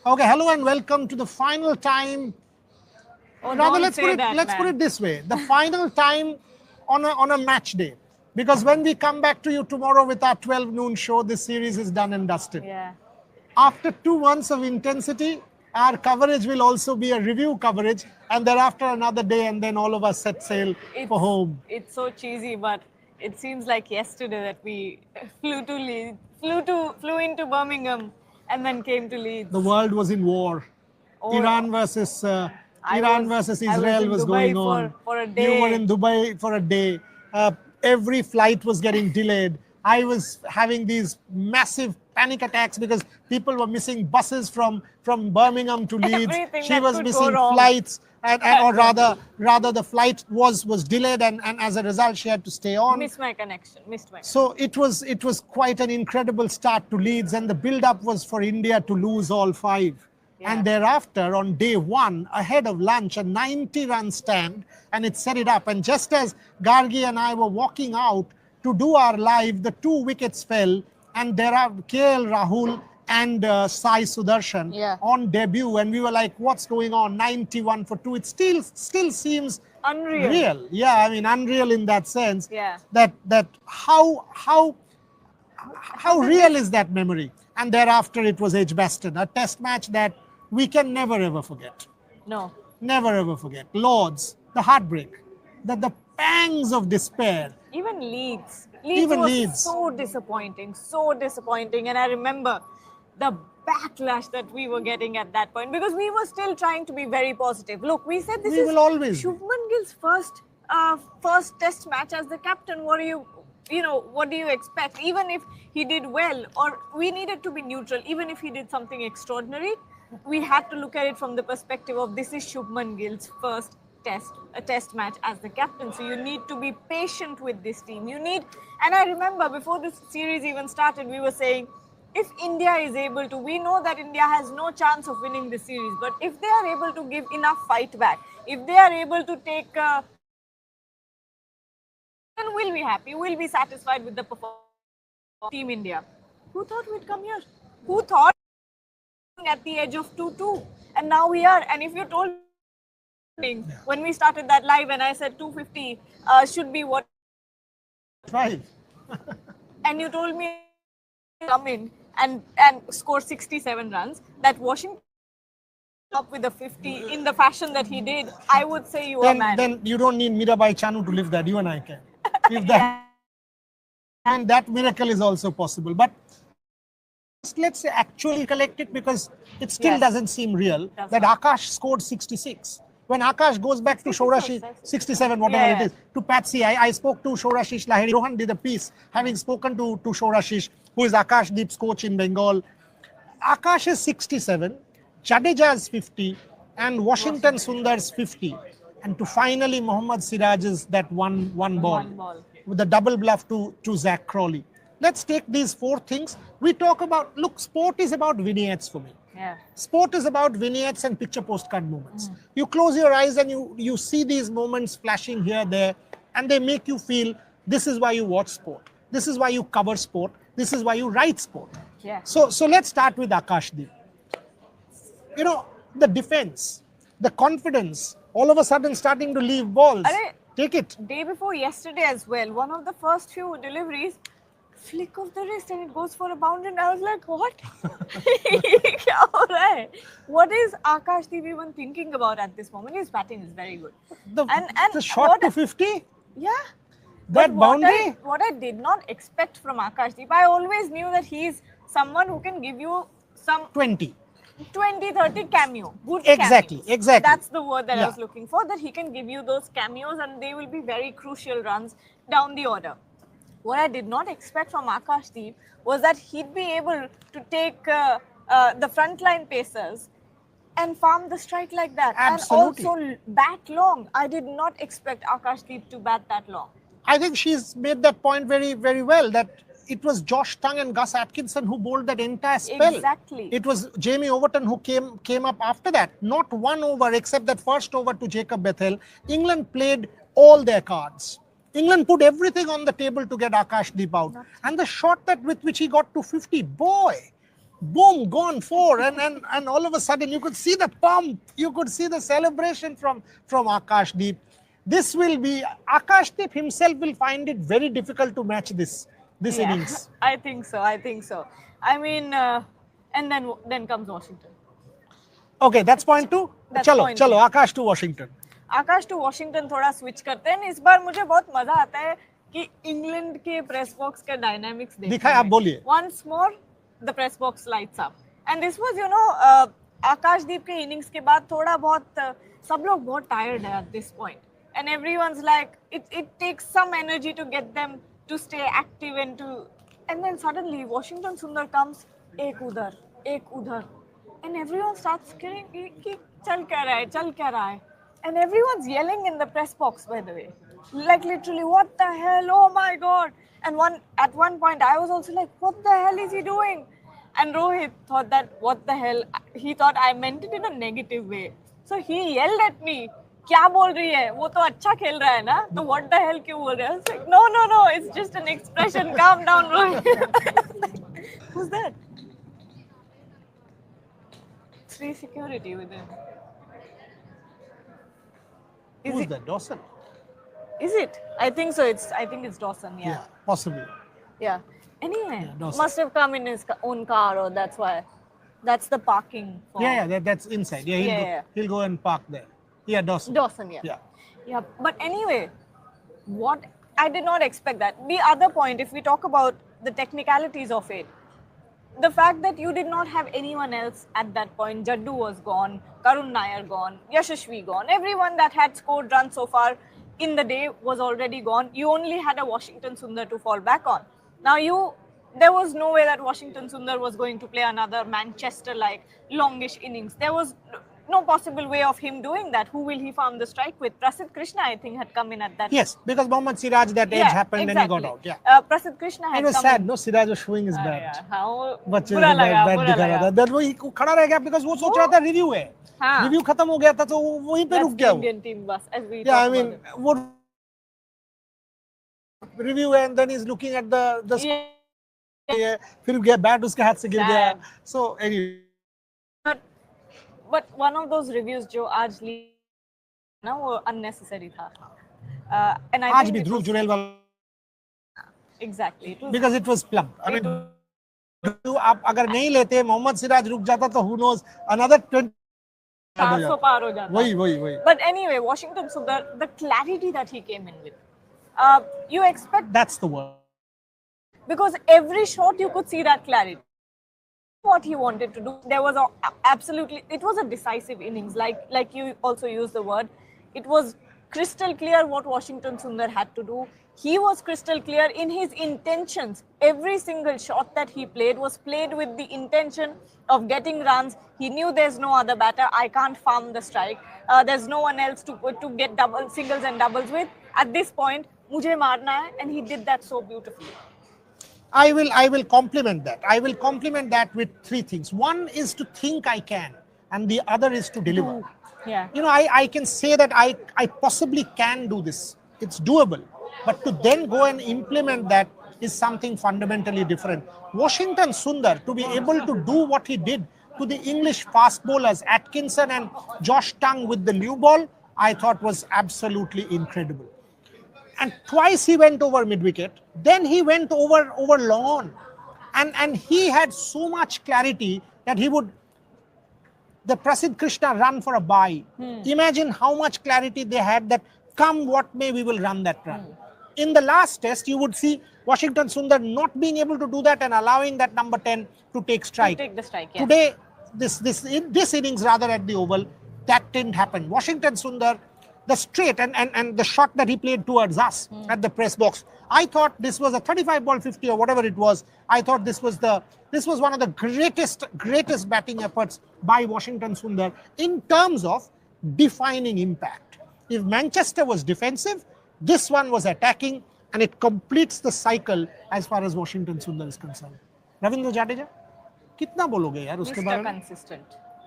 Okay, hello and welcome to the final time. Oh, Rather, don't let's say that, let's put man. it this way: the final time on a match day. Because when we come back to you tomorrow with our 12 noon show, this series is done and dusted. Yeah. After 2 months of intensity, our coverage will also be a review coverage, and thereafter another day, and then all of us set sail for home. It's so cheesy, but it seems like yesterday that we flew to Leeds, flew into Birmingham, and then came to Leeds. The world was in war. Oh, Iran versus I Iran was- versus I was Israel in was Dubai going for- on. for a You were day. in Dubai for a day. Every flight was getting delayed. I was having these massive panic attacks because people were missing buses from Birmingham to Leeds. Everything She that was could go missing wrong. flights, or rather the flight was delayed, and as a result she had to stay on. Missed my connection. So it was quite an incredible start to Leeds, and the build-up was for India to lose all five. Yeah. And thereafter, on day one, ahead of lunch, a 90-run stand, and it set it up. And just as Gargi and I were walking out to do our live, the 2 wickets fell, and there are KL Rahul and Sai Sudarshan Yeah. on debut, and we were like, "What's going on? 91 for 2." It still seems Unreal. real. Yeah, I mean, unreal in that sense. Yeah. That how real is that memory? And thereafter it was Edgbaston, a test match that we can never ever forget. No. Never ever forget. Lords, the heartbreak, the pangs of despair. Even Leeds. Even was Leeds. so disappointing. And I remember the backlash that we were getting at that point because we were still trying to be very positive. Look, we said this We is will always be. Shubman Gill's first test match as the captain. What do you expect? Even if he did well, or we needed to be neutral, even if he did something extraordinary, we had to look at it from the perspective of this is Shubman Gill's first test match as the captain. So you need to be patient with this team. And I remember before this series even started, we were saying, if India is able to, we know that India has no chance of winning the series, but if they are able to give enough fight back, if they are able to take, then we'll be happy, we'll be satisfied with the performance of Team India. Who thought we'd come here? Who thought at the edge of 2-2? And now we are. And if you told me when we started that live and I said 250 should be what? 5. And you told me come in and score 67 runs, that Washington up with a 50 in the fashion that he did, I would say you are mad. Then you don't need Mirabai Chanu to lift that. You and I can. If that, and that miracle is also possible. But let's actually collect it because it still doesn't seem real that Akash scored 66. When Akash goes back to Shorashi, 67, whatever it is, to Patsy, I spoke to Shorashish Lahiri. Rohan did a piece, having spoken to Shorashish, who is Akash Deep's coach in Bengal. Akash is 67, Jadeja is 50, and Washington Sundar's 50. And to finally Mohammad Siraj is that one ball with the double bluff to Zach Crawley. Let's take these 4 things. We talk about, look, sport is about vignettes for me. Yeah. Sport is about vignettes and picture postcard moments. You close your eyes and you see these moments flashing here, there, and they make you feel this is why you watch sport. This is why you cover sport. This is why you write sport. Yeah. So let's start with Akash Deep. The defense, the confidence, all of a sudden starting to leave balls. Take it. Day before yesterday as well, one of the first few deliveries, flick of the wrist and it goes for a boundary, and I was like, what? Kya ho raha hai? What is Akash Deep even thinking about at this moment? His batting is very good. The shot to 50? Yeah. That boundary? What I did not expect from Akash Deep, I always knew that he's someone who can give you some 20, 30 cameo. Good Exactly. That's the word that I was looking for, that he can give you those cameos and they will be very crucial runs down the order. What I did not expect from Akash Deep was that he'd be able to take the frontline pacers and farm the strike like that. Absolutely. And also bat long. I did not expect Akash Deep to bat that long. I think she's made that point very, very well, that it was Josh Tongue and Gus Atkinson who bowled that entire spell. Exactly. It was Jamie Overton who came up after that. Not one over except that first over to Jacob Bethel. England played all their cards. England put everything on the table to get Akash Deep out. And the shot with which he got to 50, boy, boom, gone 4, and all of a sudden you could see the pump, you could see the celebration from Akash Deep. This will be, Akash Deep himself will find it very difficult to match this innings. I think so. I think so. I mean, and then comes Washington. Okay, that's point 2. That's चलो point चलो two. Akash to Washington. Akash to Washington थोड़ा switch करते हैं. इस बार मुझे बहुत मजा आता है कि इंग्लैंड के प्रेस बॉक्स के डायनामिक्स देखने दिखाए, आप बोलिए. Once more, the press box lights up. And this was, आकाशदीप के इनिंग्स के बाद थोड़ा बहुत सब लोग बहुत tired है at this point. And everyone's like, it takes some energy to get them to stay active and then suddenly Washington Sundar comes, एक उधर. And everyone starts screaming कि चल क्या रहा है. And everyone's yelling in the press box, by the way. Like literally, what the hell? Oh my God. And at one point, I was also like, what the hell is he doing? And Rohit thought that, what the hell? He thought I meant it in a negative way. So he yelled at me, क्या बोल रही है? वो तो अच्छा खेल रहा है ना? तो what the hell क्यों बोल रहा है? I was like, no, it's just an expression. Calm down, Rohit. Who's that? 3 security with him. Who's that? Dawson? Is it? I think so. I think it's Dawson. Yeah. Possibly. Yeah. Anyway, Dawson. must have come in his own car, or that's why. That's the parking. That's inside. He'll go and park there. Yeah, Dawson. Yeah. But anyway, what I did not expect that. The other point, if we talk about the technicalities of it, the fact that you did not have anyone else at that point. Jaddu was gone, Karun Nair gone, Yashashvi gone. Everyone that had scored runs so far in the day was already gone. You only had a Washington Sundar to fall back on. Now there was no way that Washington Sundar was going to play another Manchester-like longish innings. There was no possible way of him doing that. Who will he farm the strike with? Prasidh Krishna, I think, had come in at that. Yes, because Mohammad Siraj, that edge happened and he got out. Prasidh Krishna had come. It was sad, no? Siraj was showing his bat. बच्चे बुरा लगा. Then वो खड़ा रह गया because वो सोच रहा था review है. Review खत्म हो गया था तो वहीं पे रुक गया वो. Indian team bus, as we I mean, वो review है and then he's looking at the फिर गया bat उसके हाथ से गिर गया. So anyway. But one of those reviews जो आज ली ना वो unnecessary था. And I आज think भी ध्रुव जुरेल वाला. Exactly. Because it was plump. I mean, आप अगर नहीं लेते मोहम्मद सिराज रुक जाता तो who knows another 20 400 पार हो जाता. वही. But anyway, Washington Sundar, the clarity that he came in with, you expect. That's the word. Because every shot you could see that clarity. What he wanted to do, there was it was a decisive innings, like you also used the word. It was crystal clear what Washington Sundar had to do. He was crystal clear in his intentions. Every single shot that he played was played with the intention of getting runs. He knew there's no other batter. I can't farm the strike. There's no one else to get singles and doubles with. At this point, mujhe marna hai, and he did that so beautifully. I will compliment that. I will compliment that with 3 things. One is to think I can, and the other is to deliver. Yeah. I can say that I possibly can do this. It's doable. But to then go and implement that is something fundamentally different. Washington Sundar, to be able to do what he did to the English fast bowlers, Atkinson and Josh Tongue with the new ball, I thought was absolutely incredible. And twice he went over mid-wicket. Then he went over long on. And he had so much clarity that he would, the Prasidh Krishna run for a bye. Imagine how much clarity they had that come what may, we will run that run. In the last test, you would see Washington Sundar not being able to do that and allowing that number 10 to take strike. To take the strike, yes. Today, this innings rather at the Oval, that didn't happen. Washington Sundar, the straight and the shot that he played towards us at the press box. I thought this was a 35 ball 50 or whatever it was. I thought this was one of the greatest batting efforts by Washington Sundar in terms of defining impact. If Manchester was defensive, this one was attacking, and it completes the cycle as far as Washington Sundar is concerned. Ravindra Jadeja, कितना बोलोगे यार उसके बारे में?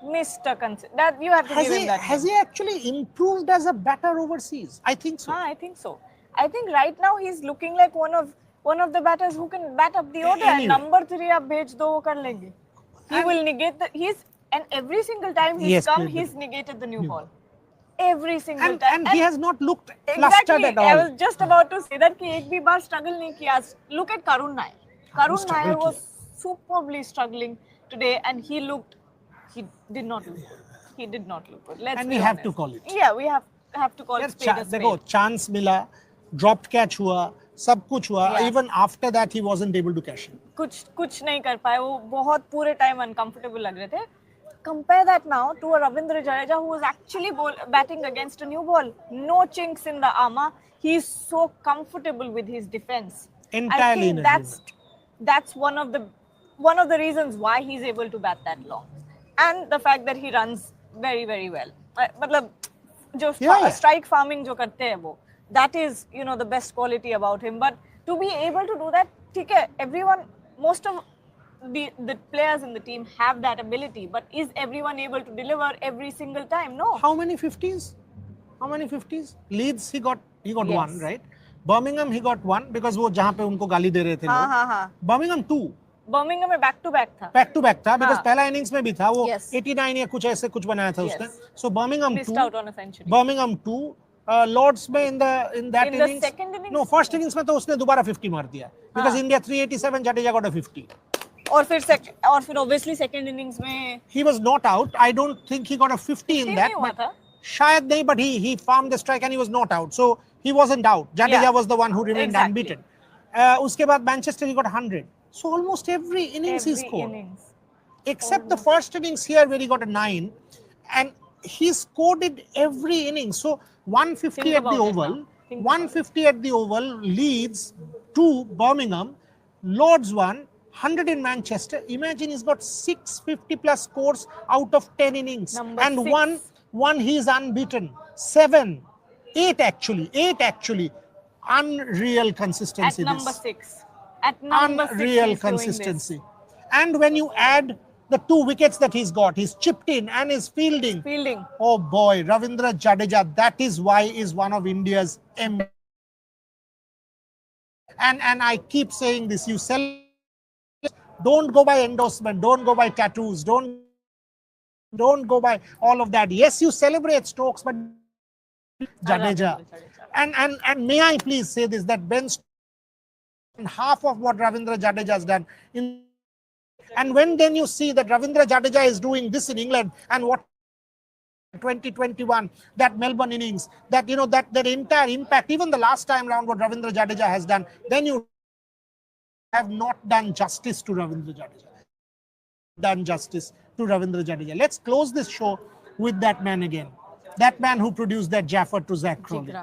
Mr. Consistent. That you have to give him that. Has he actually improved as a batter overseas? I think so. I think so. I think right now he's looking like one of the batters who can bat up the order. Anyway. And number 3 आप भेज दो वो कर लेंगे. He will negate and every single time he's Yes, come, played the he's negated the new ball. Every single and, time. and he has not looked flustered Exactly. at all. I was just about to say that कि एक भी बार struggle नहीं किया. Look at Karun Nair. Karun struggle Nair was superbly struggling today, and he did not look good. He did not look good. Let's And be we honest. have to call it. Yeah, we have to call it spade a spade. देखो chance मिला, dropped catch हुआ, सब कुछ हुआ. Yeah. Even after that, he wasn't able to cash in. कुछ नहीं कर पाए. वो बहुत पूरे time uncomfortable लग रहे थे. Compare that now to a Ravindra Jadeja who was actually batting against a new ball. No chinks in the armour. He's so comfortable with his defense. Entirely I think that's one of the reasons why he's able to bat that long, and the fact that he runs very very well. मतलब जो strike farming जो करते हैं वो, that is the best quality about him. But to be able to do that, ठीक है, most of the players in the team have that ability, but is everyone able to deliver every single time? No. How many 50s? Leeds he got Yes. one, right? Birmingham he got one because वो जहाँ पे उनको गाली दे रहे थे लोग. Birmingham 2. Birmingham में back to back था. Back to back था because पहला innings में भी था वो. Yes. 89 या कुछ ऐसे कुछ बनाया था उसने. So Birmingham Missed 2. out on a century. Birmingham 2. Lords में in that In innings. the second innings? No, first innings में तो उसने दोबारा 50 मार दिया. Because India 387, Jadeja got a 50. और फिर obviously second innings में He was not out. I don't think he got a 50 in that. नहीं हुआ था. शायद नहीं, but he farmed the strike and he was not out. So he wasn't out. Jadeja was the one who remained unbeaten. उसके बाद Manchester he got 100. So almost every innings he scored. Except the first innings here where he got a 9. And he scored it every innings. So 150 at the Oval. 150 at the Oval, Leeds 2, Birmingham, Lords 1, 100 in Manchester. Imagine he's got 650 plus scores out of 10 innings. Number and 6. one he's unbeaten. 7, 8 actually. Unreal consistency. At number 6. At number 6. Unreal consistency. And when you add the 2 wickets that he's got, he's chipped in and his fielding. Oh boy, Ravindra Jadeja, that is why is one of India's and I keep saying this, don't go by endorsement, don't go by tattoos, don't go by all of that. Yes, you celebrate Stokes, but Jadeja. And may I please say this, that Ben Stokes and half of what Ravindra Jadeja has done and when then you see that Ravindra Jadeja is doing this in England and what 2021, that Melbourne innings, that that entire impact, even the last time round what Ravindra Jadeja has done, then you have not done justice to Ravindra Jadeja. Let's close this show with that man again. That man who produced that Jaffer to Zach Crowley.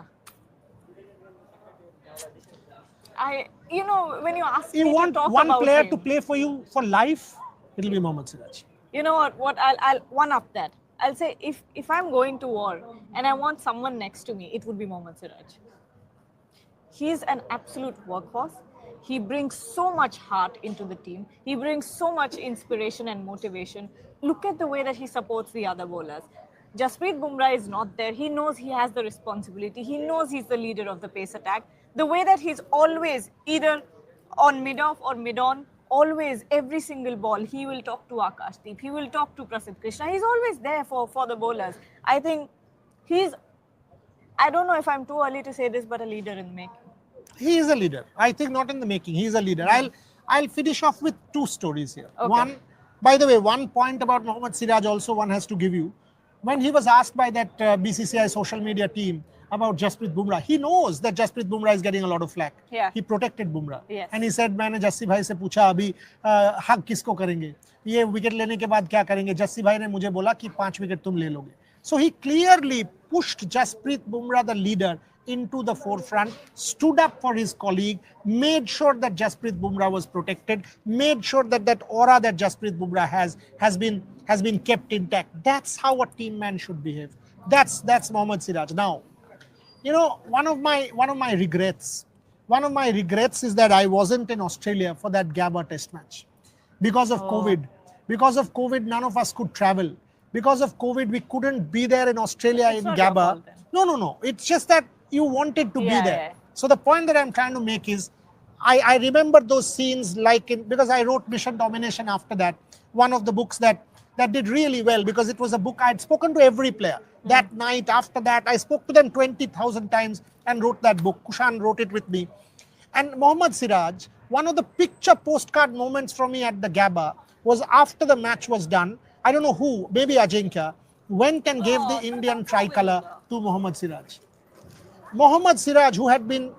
When you ask you me want to talk one about player him, to play for you for life, it'll be Mohammad Siraj. You know what? I'll one up that. I'll say if I'm going to war and I want someone next to me, it would be Mohammad Siraj. He's an absolute workhorse. He brings so much heart into the team. He brings so much inspiration and motivation. Look at the way that he supports the other bowlers. Jasprit Bumrah is not there. He knows he has the responsibility. He knows he's the leader of the pace attack. The way that he's always either on mid-off or mid-on, always, every single ball, he will talk to Akash Deep. He will talk to Prasidh Krishna. He's always there for the bowlers. I think I don't know if I'm too early to say this, but a leader in the making. He is a leader. I think not in the making. He is a leader. I'll finish off with 2 stories here. Okay. One, by the way, one point about Mohammad Siraj also one has to give you. When he was asked by that BCCI social media team about Jasprit Bumrah, he knows that Jasprit Bumrah is getting a lot of flack. Yeah. He protected Bumrah. Yes. And he said, मैंने जस्सी भाई से पूछा अभी हक किसको करेंगे? ये wicket लेने के बाद क्या करेंगे? जस्सी भाई ने मुझे बोला कि 5 विकेट तुम ले लोगे. So he clearly pushed Jasprit Bumrah, the leader, into the forefront, stood up for his colleague, made sure that Jasprit Bumrah was protected, made sure that that aura that Jasprit Bumrah has been kept intact. That's how a team man should behave. That's Mohammad Siraj. Now, one of my regrets is that I wasn't in Australia for that Gabba test match because of COVID. Because of COVID, none of us could travel. Because of COVID, we couldn't be there in Australia in Gabba. No. It's just that you wanted to be there. Yeah. So the point that I'm trying to make is, I remember those scenes because I wrote Mission Domination after that. one of the books that did really well, because it was a book I'd spoken to every player. That night, after that, I spoke to them 20,000 times and wrote that book. Kushan wrote it with me. And Mohammad Siraj, one of the picture postcard moments for me at the Gabba was after the match was done. I don't know who, maybe Ajinkya, went and gave the Indian tricolour to Mohammad Siraj. Mohammad Siraj, who had been,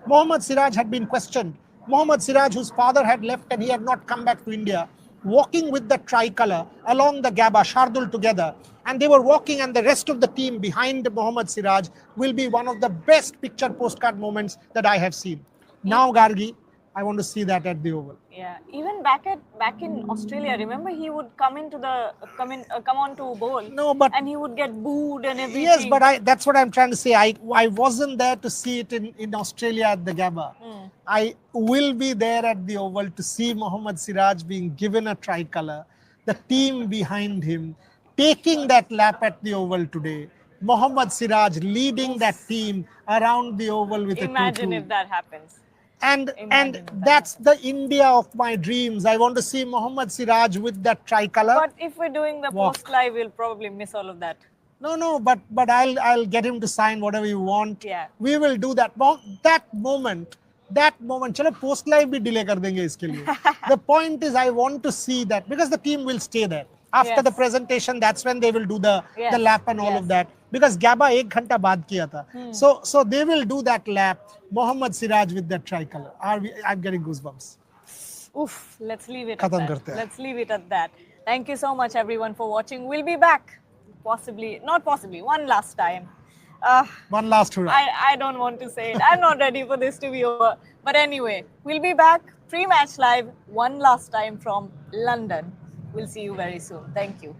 Mohammad Siraj had been questioned. Mohammad Siraj, whose father had left and he had not come back to India, walking with the tricolour along the Gabba, Shardul together. And they were walking, and the rest of the team behind Mohammad Siraj will be one of the best picture postcard moments that I have seen. Now, Gargi, I want to see that at the Oval. Yeah, even back in Australia, remember he would come on to bowl. No, but and he would get booed and everything. yes, but that's what I'm trying to say. I wasn't there to see it in Australia at the Gabba. I will be there at the Oval to see Mohammad Siraj being given a tricolour, the team behind him taking that lap at the Oval today. Mohammad Siraj leading that team around the Oval with Imagine a 2-2. if that happens. And that's the India of my dreams. I want to see Mohammad Siraj with that tricolour. But if we're doing the post live, we'll probably miss all of that. No, but I'll get him to sign whatever you want. Yeah. We will do that. That moment. Chalo post live bhi delay kar denge iske liye. The point is, I want to see that, because the team will stay there. After the presentation, that's when they will do the lap and all of that. Because Gabba 1 ghanta baad kiya tha. So they will do that lap. Mohammad Siraj with that tricolour. I'm getting goosebumps. Oof, let's leave it Khatam at karte that. hain. Let's leave it at that. Thank you so much, everyone, for watching. We'll be back. Not possibly, one last time. One last hurrah. I don't want to say it. I'm not ready for this to be over. But anyway, we'll be back pre-match live one last time from London. We'll see you very soon. Thank you.